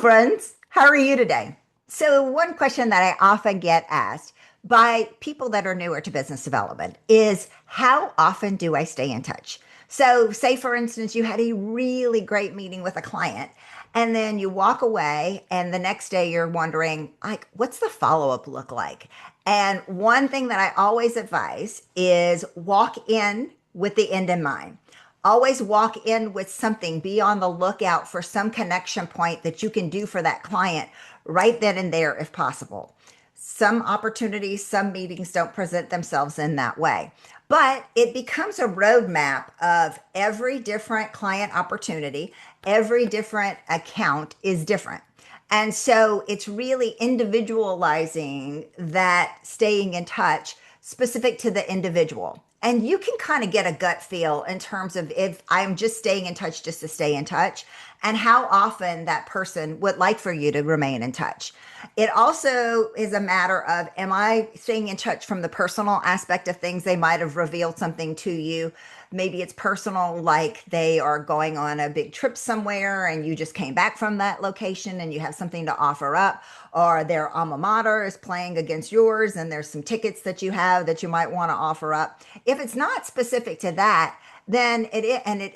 friends. How are you today? So, one question that I often get asked by people that are newer to business development is how often do I stay in touch? So, say for instance, you had a really great meeting with a client and then you walk away and the next day you're wondering, like, what's the follow up look like? And one thing that I always advise is walk in with the end in mind. Always walk in with something. Be on the lookout for some connection point that you can do for that client right then and there if possible. Some opportunities, some meetings don't present themselves in that way, but it becomes a roadmap of every different client opportunity. Every different account is different. And so it's really individualizing that staying in touch specific to the individual. And you can kind of get a gut feel in terms of if I'm just staying in touch just to stay in touch and how often that person would like for you to remain in touch. It also is a matter of, am I staying in touch from the personal aspect of things? They might have revealed something to you. Maybe it's personal, like they are going on a big trip somewhere and you just came back from that location and you have something to offer up, or their alma mater is playing against yours and there's some tickets that you have that you might want to offer up. If it's not specific to that, then it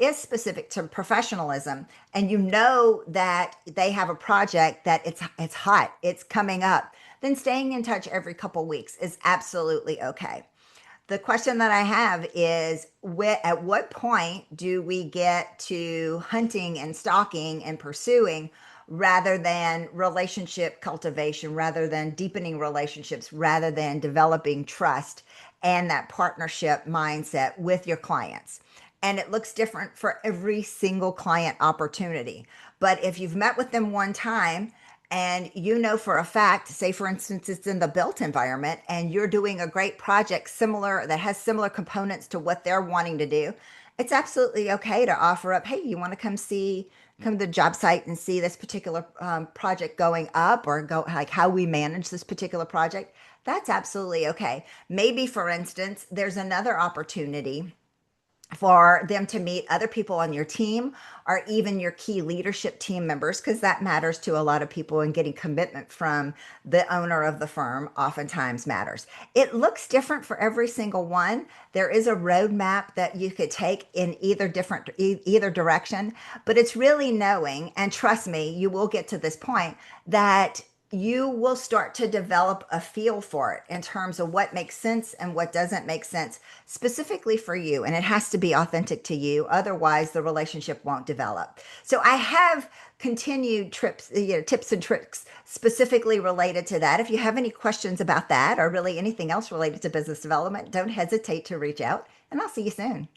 is specific to professionalism, and you know that they have a project that it's hot, it's coming up, then staying in touch every couple weeks is absolutely okay. The question that I have is, at what point do we get to hunting and stalking and pursuing rather than relationship cultivation, rather than deepening relationships, rather than developing trust and that partnership mindset with your clients? And it looks different for every single client opportunity. But if you've met with them one time and you know for a fact, say for instance, it's in the built environment and you're doing a great project similar that has similar components to what they're wanting to do, it's absolutely okay to offer up, hey, you want to come to the job site and see this particular project going up, or go like how we manage this particular project. That's absolutely okay. Maybe for instance, there's another opportunity for them to meet other people on your team or even your key leadership team members, because that matters to a lot of people, and getting commitment from the owner of the firm oftentimes matters. It looks different for every single one. There is a roadmap that you could take in either direction, but it's really knowing, and trust me, you will get to this point that you will start to develop a feel for it in terms of what makes sense and what doesn't make sense specifically for you. And it has to be authentic to you. Otherwise, the relationship won't develop. So I have continued tips and tricks specifically related to that. If you have any questions about that, or really anything else related to business development, don't hesitate to reach out, and I'll see you soon.